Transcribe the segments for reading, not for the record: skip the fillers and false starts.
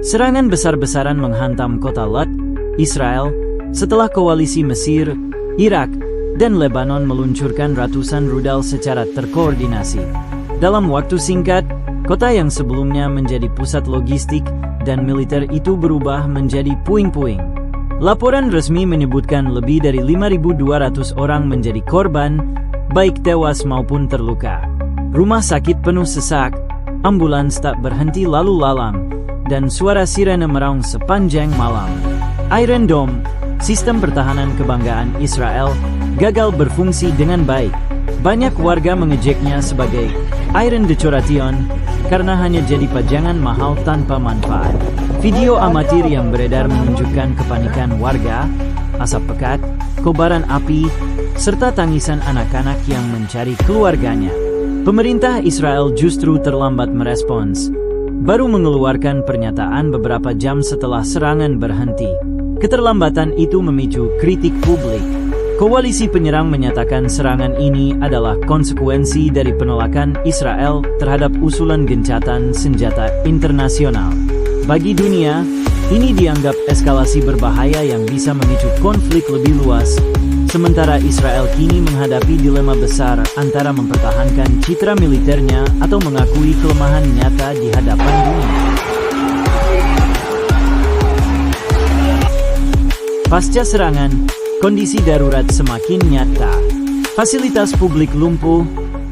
Serangan besar-besaran menghantam kota Lot, Israel, setelah koalisi Mesir, Irak, dan Lebanon meluncurkan ratusan rudal secara terkoordinasi. Dalam waktu singkat, kota yang sebelumnya menjadi pusat logistik dan militer itu berubah menjadi puing-puing. Laporan resmi menyebutkan lebih dari 5.200 orang menjadi korban, baik tewas maupun terluka. Rumah sakit penuh sesak, ambulans tak berhenti lalu lalang, dan suara sirene meraung sepanjang malam. Iron Dome, sistem pertahanan kebanggaan Israel, gagal berfungsi dengan baik. Banyak warga mengejeknya sebagai Iron Decoration karena hanya jadi pajangan mahal tanpa manfaat. Video amatir yang beredar menunjukkan kepanikan warga, asap pekat, kobaran api, serta tangisan anak-anak yang mencari keluarganya. Pemerintah Israel justru terlambat merespons, baru mengeluarkan pernyataan beberapa jam setelah serangan berhenti. Keterlambatan itu memicu kritik publik. Koalisi penyerang menyatakan serangan ini adalah konsekuensi dari penolakan Israel terhadap usulan gencatan senjata internasional. Bagi dunia, ini dianggap eskalasi berbahaya yang bisa memicu konflik lebih luas, sementara Israel kini menghadapi dilema besar antara mempertahankan citra militernya atau mengakui kelemahan nyata di hadapan dunia. Pasca serangan, kondisi darurat semakin nyata. Fasilitas publik lumpuh,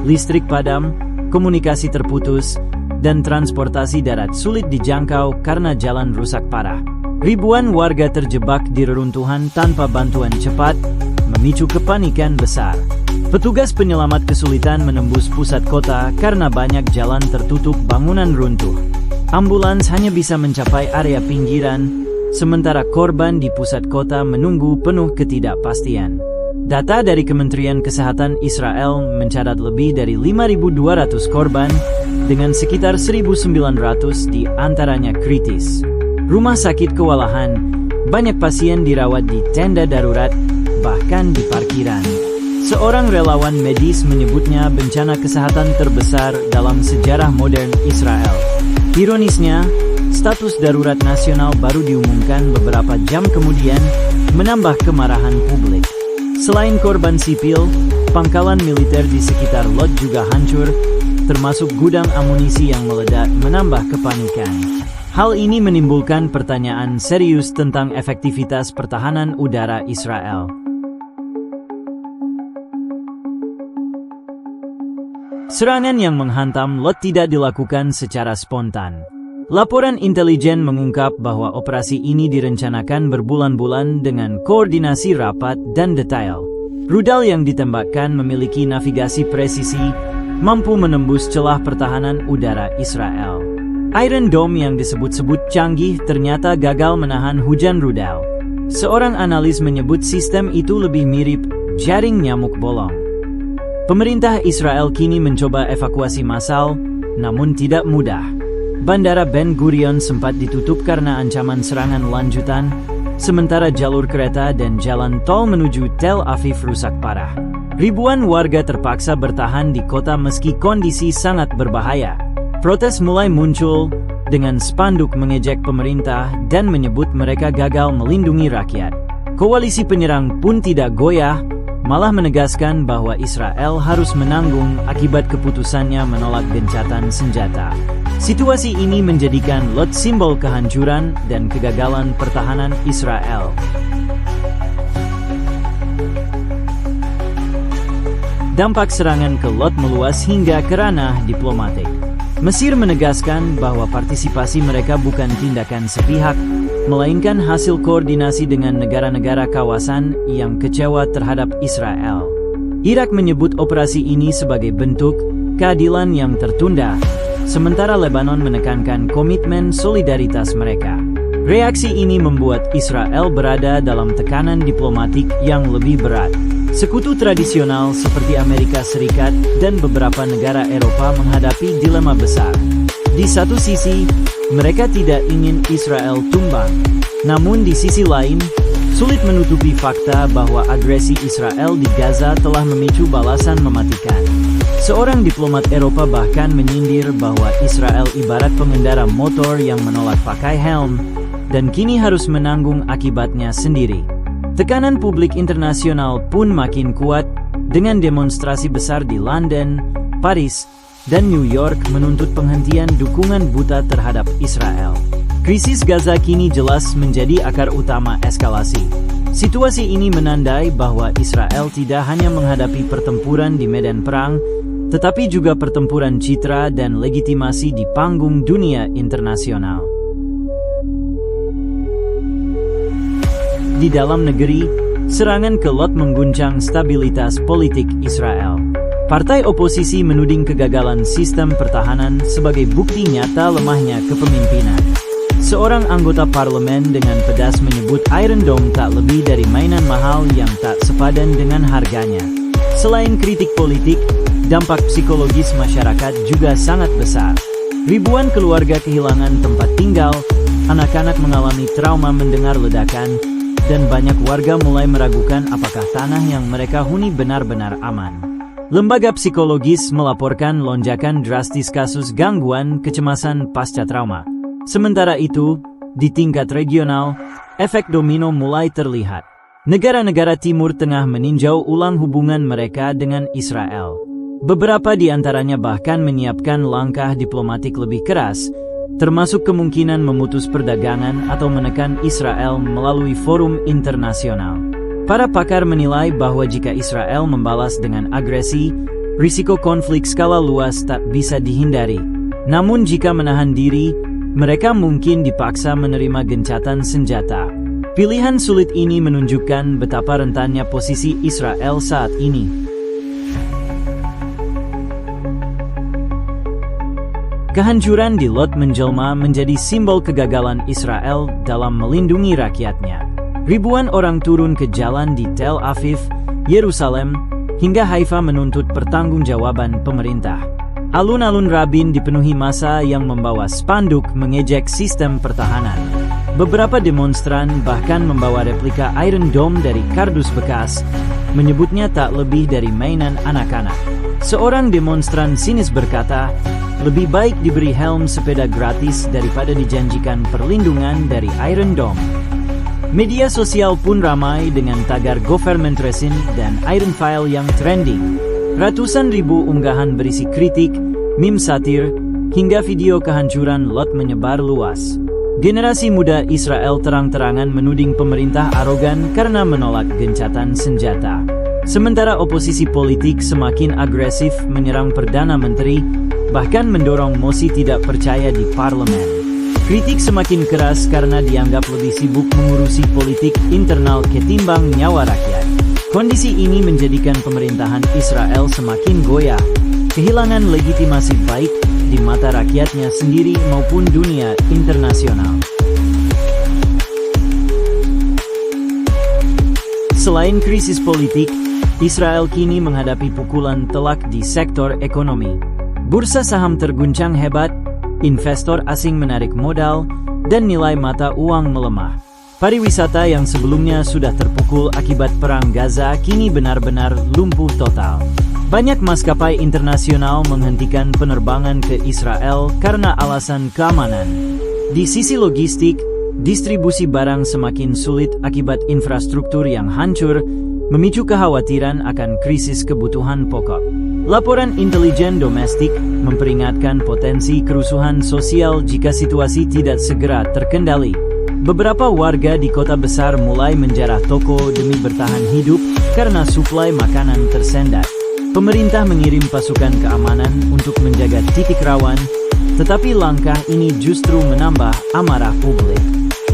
listrik padam, komunikasi terputus, dan transportasi darat sulit dijangkau karena jalan rusak parah. Ribuan warga terjebak di reruntuhan tanpa bantuan cepat, memicu kepanikan besar. Petugas penyelamat kesulitan menembus pusat kota karena banyak jalan tertutup bangunan runtuh. Ambulans hanya bisa mencapai area pinggiran, sementara korban di pusat kota menunggu penuh ketidakpastian. Data dari Kementerian Kesehatan Israel mencatat lebih dari 5.200 korban, dengan sekitar 1.900 di antaranya kritis. Rumah sakit kewalahan, banyak pasien dirawat di tenda darurat, bahkan di parkiran. Seorang relawan medis menyebutnya bencana kesehatan terbesar dalam sejarah modern Israel. Ironisnya, status darurat nasional baru diumumkan beberapa jam kemudian, menambah kemarahan publik. Selain korban sipil, pangkalan militer di sekitar Lot juga hancur, termasuk gudang amunisi yang meledak, menambah kepanikan. Hal ini menimbulkan pertanyaan serius tentang efektivitas pertahanan udara Israel. Serangan yang menghantam Lot tidak dilakukan secara spontan. Laporan intelijen mengungkap bahwa operasi ini direncanakan berbulan-bulan dengan koordinasi rapat dan detail. Rudal yang ditembakkan memiliki navigasi presisi, mampu menembus celah pertahanan udara Israel. Iron Dome yang disebut-sebut canggih ternyata gagal menahan hujan rudal. Seorang analis menyebut sistem itu lebih mirip jaring nyamuk bolong. Pemerintah Israel kini mencoba evakuasi massal, namun tidak mudah. Bandara Ben Gurion sempat ditutup karena ancaman serangan lanjutan, sementara jalur kereta dan jalan tol menuju Tel Aviv rusak parah. Ribuan warga terpaksa bertahan di kota meski kondisi sangat berbahaya. Protes mulai muncul, dengan spanduk mengejek pemerintah dan menyebut mereka gagal melindungi rakyat. Koalisi penyerang pun tidak goyah, malah menegaskan bahwa Israel harus menanggung akibat keputusannya menolak gencatan senjata. Situasi ini menjadikan Lot simbol kehancuran dan kegagalan pertahanan Israel. Dampak serangan ke Lot meluas hingga ke ranah diplomatik. Mesir menegaskan bahwa partisipasi mereka bukan tindakan sepihak, melainkan hasil koordinasi dengan negara-negara kawasan yang kecewa terhadap Israel. Irak menyebut operasi ini sebagai bentuk keadilan yang tertunda, sementara Lebanon menekankan komitmen solidaritas mereka. Reaksi ini membuat Israel berada dalam tekanan diplomatik yang lebih berat. Sekutu tradisional seperti Amerika Serikat dan beberapa negara Eropa menghadapi dilema besar. Di satu sisi, mereka tidak ingin Israel tumbang. Namun di sisi lain, sulit menutupi fakta bahwa agresi Israel di Gaza telah memicu balasan mematikan. Seorang diplomat Eropa bahkan menyindir bahwa Israel ibarat pengendara motor yang menolak pakai helm, dan kini harus menanggung akibatnya sendiri. Tekanan publik internasional pun makin kuat, dengan demonstrasi besar di London, Paris, dan New York menuntut penghentian dukungan buta terhadap Israel. Krisis Gaza kini jelas menjadi akar utama eskalasi. Situasi ini menandai bahwa Israel tidak hanya menghadapi pertempuran di medan perang, tetapi juga pertempuran citra dan legitimasi di panggung dunia internasional. Di dalam negeri, serangan ke Lot mengguncang stabilitas politik Israel. Partai oposisi menuding kegagalan sistem pertahanan sebagai bukti nyata lemahnya kepemimpinan. Seorang anggota parlemen dengan pedas menyebut Iron Dome tak lebih dari mainan mahal yang tak sepadan dengan harganya. Selain kritik politik, dampak psikologis masyarakat juga sangat besar. Ribuan keluarga kehilangan tempat tinggal, anak-anak mengalami trauma mendengar ledakan, dan banyak warga mulai meragukan apakah tanah yang mereka huni benar-benar aman. Lembaga psikologis melaporkan lonjakan drastis kasus gangguan kecemasan pasca trauma. Sementara itu, di tingkat regional, efek domino mulai terlihat. Negara-negara Timur Tengah meninjau ulang hubungan mereka dengan Israel. Beberapa di antaranya bahkan menyiapkan langkah diplomatik lebih keras, termasuk kemungkinan memutus perdagangan atau menekan Israel melalui forum internasional. Para pakar menilai bahwa jika Israel membalas dengan agresi, risiko konflik skala luas tak bisa dihindari. Namun jika menahan diri, mereka mungkin dipaksa menerima gencatan senjata. Pilihan sulit ini menunjukkan betapa rentannya posisi Israel saat ini. Kehancuran di Lot menjelma menjadi simbol kegagalan Israel dalam melindungi rakyatnya. Ribuan orang turun ke jalan di Tel Aviv, Yerusalem, hingga Haifa menuntut pertanggungjawaban pemerintah. Alun-alun Rabin dipenuhi massa yang membawa spanduk mengejek sistem pertahanan. Beberapa demonstran bahkan membawa replika Iron Dome dari kardus bekas, menyebutnya tak lebih dari mainan anak-anak. Seorang demonstran sinis berkata, lebih baik diberi helm sepeda gratis daripada dijanjikan perlindungan dari Iron Dome. Media sosial pun ramai dengan tagar Government Resin dan Iron File yang trending. Ratusan ribu unggahan berisi kritik, meme satir, hingga video kehancuran Lot menyebar luas. Generasi muda Israel terang-terangan menuding pemerintah arogan karena menolak gencatan senjata. Sementara oposisi politik semakin agresif menyerang Perdana Menteri, bahkan mendorong mosi tidak percaya di parlemen. Kritik semakin keras karena dianggap lebih sibuk mengurusi politik internal ketimbang nyawa rakyat. Kondisi ini menjadikan pemerintahan Israel semakin goyah, kehilangan legitimasi baik di mata rakyatnya sendiri maupun dunia internasional. Selain krisis politik, Israel kini menghadapi pukulan telak di sektor ekonomi. Bursa saham terguncang hebat, investor asing menarik modal, dan nilai mata uang melemah. Pariwisata yang sebelumnya sudah terpukul akibat perang Gaza kini benar-benar lumpuh total. Banyak maskapai internasional menghentikan penerbangan ke Israel karena alasan keamanan. Di sisi logistik, distribusi barang semakin sulit akibat infrastruktur yang hancur, memicu kekhawatiran akan krisis kebutuhan pokok. Laporan intelijen domestik memperingatkan potensi kerusuhan sosial jika situasi tidak segera terkendali. Beberapa warga di kota besar mulai menjarah toko demi bertahan hidup karena suplai makanan tersendat. Pemerintah mengirim pasukan keamanan untuk menjaga titik rawan, tetapi langkah ini justru menambah amarah publik.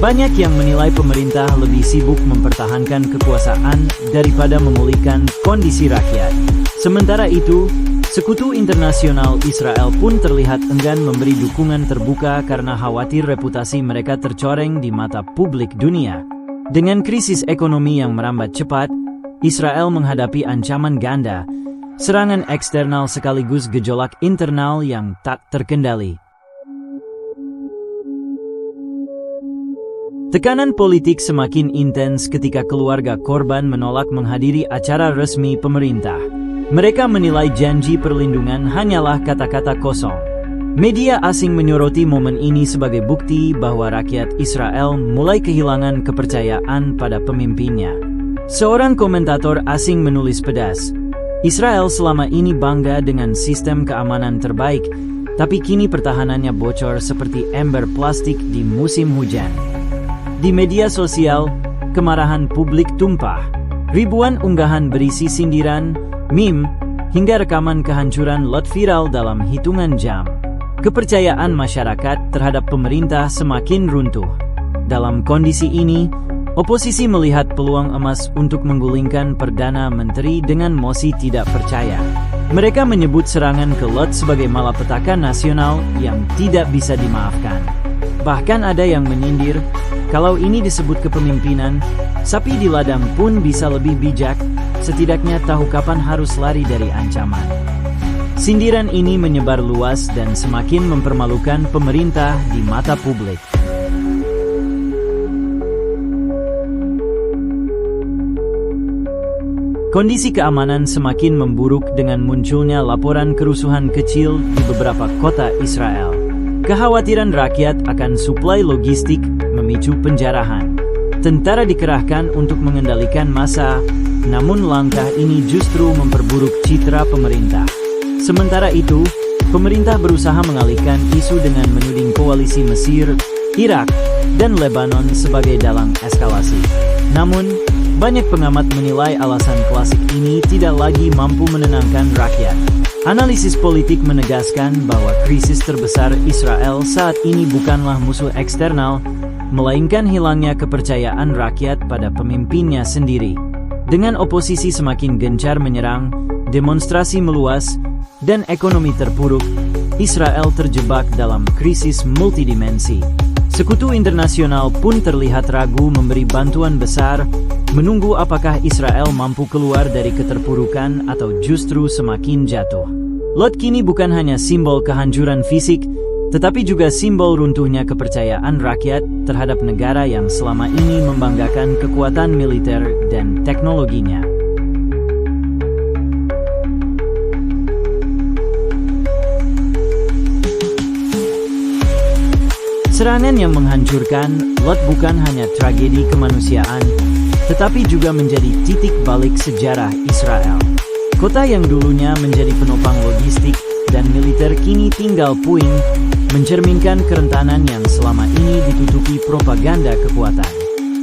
Banyak yang menilai pemerintah lebih sibuk mempertahankan kekuasaan daripada memulihkan kondisi rakyat. Sementara itu, sekutu internasional Israel pun terlihat enggan memberi dukungan terbuka karena khawatir reputasi mereka tercoreng di mata publik dunia. Dengan krisis ekonomi yang merambat cepat, Israel menghadapi ancaman ganda, serangan eksternal sekaligus gejolak internal yang tak terkendali. Tekanan politik semakin intens ketika keluarga korban menolak menghadiri acara resmi pemerintah. Mereka menilai janji perlindungan hanyalah kata-kata kosong. Media asing menyoroti momen ini sebagai bukti bahwa rakyat Israel mulai kehilangan kepercayaan pada pemimpinnya. Seorang komentator asing menulis pedas, Israel selama ini bangga dengan sistem keamanan terbaik, tapi kini pertahanannya bocor seperti ember plastik di musim hujan. Di media sosial, kemarahan publik tumpah. Ribuan unggahan berisi sindiran, meme, hingga rekaman kehancuran lot viral dalam hitungan jam. Kepercayaan masyarakat terhadap pemerintah semakin runtuh. Dalam kondisi ini, oposisi melihat peluang emas untuk menggulingkan Perdana Menteri dengan mosi tidak percaya. Mereka menyebut serangan ke Lot sebagai malapetaka nasional yang tidak bisa dimaafkan. Bahkan ada yang menyindir, kalau ini disebut kepemimpinan, sapi di ladang pun bisa lebih bijak, setidaknya tahu kapan harus lari dari ancaman. Sindiran ini menyebar luas dan semakin mempermalukan pemerintah di mata publik. Kondisi keamanan semakin memburuk dengan munculnya laporan kerusuhan kecil di beberapa kota Israel. Kekhawatiran rakyat akan suplai logistik memicu penjarahan. Tentara dikerahkan untuk mengendalikan massa, namun langkah ini justru memperburuk citra pemerintah. Sementara itu, pemerintah berusaha mengalihkan isu dengan menuding koalisi Mesir, Irak, dan Lebanon sebagai dalang eskalasi. Namun, banyak pengamat menilai alasan klasik ini tidak lagi mampu menenangkan rakyat. Analisis politik menegaskan bahwa krisis terbesar Israel saat ini bukanlah musuh eksternal, melainkan hilangnya kepercayaan rakyat pada pemimpinnya sendiri. Dengan oposisi semakin gencar menyerang, demonstrasi meluas, dan ekonomi terpuruk, Israel terjebak dalam krisis multidimensi. Sekutu internasional pun terlihat ragu memberi bantuan besar, menunggu apakah Israel mampu keluar dari keterpurukan atau justru semakin jatuh. Lot kini bukan hanya simbol kehancuran fisik, tetapi juga simbol runtuhnya kepercayaan rakyat terhadap negara yang selama ini membanggakan kekuatan militer dan teknologinya. Serangan yang menghancurkan Lot bukan hanya tragedi kemanusiaan, tetapi juga menjadi titik balik sejarah Israel. Kota yang dulunya menjadi penopang logistik dan militer kini tinggal puing, mencerminkan kerentanan yang selama ini ditutupi propaganda kekuatan.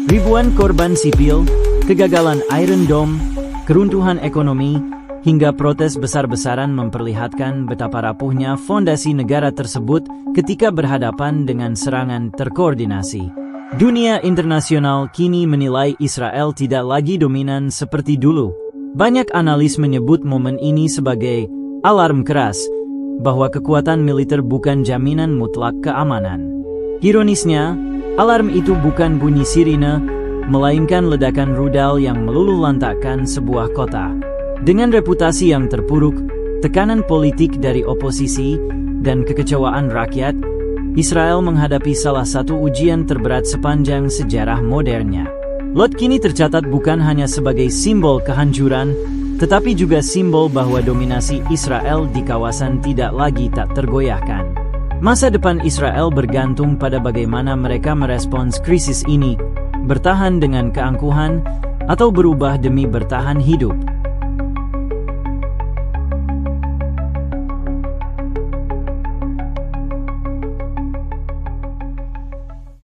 Ribuan korban sipil, kegagalan Iron Dome, keruntuhan ekonomi, hingga protes besar-besaran memperlihatkan betapa rapuhnya fondasi negara tersebut ketika berhadapan dengan serangan terkoordinasi. Dunia internasional kini menilai Israel tidak lagi dominan seperti dulu. Banyak analis menyebut momen ini sebagai alarm keras bahwa kekuatan militer bukan jaminan mutlak keamanan. Ironisnya, alarm itu bukan bunyi sirine, melainkan ledakan rudal yang meluluhlantakkan sebuah kota. Dengan reputasi yang terpuruk, tekanan politik dari oposisi, dan kekecewaan rakyat, Israel menghadapi salah satu ujian terberat sepanjang sejarah modernnya. Lot kini tercatat bukan hanya sebagai simbol kehancuran, tetapi juga simbol bahwa dominasi Israel di kawasan tidak lagi tak tergoyahkan. Masa depan Israel bergantung pada bagaimana mereka merespons krisis ini, bertahan dengan keangkuhan, atau berubah demi bertahan hidup.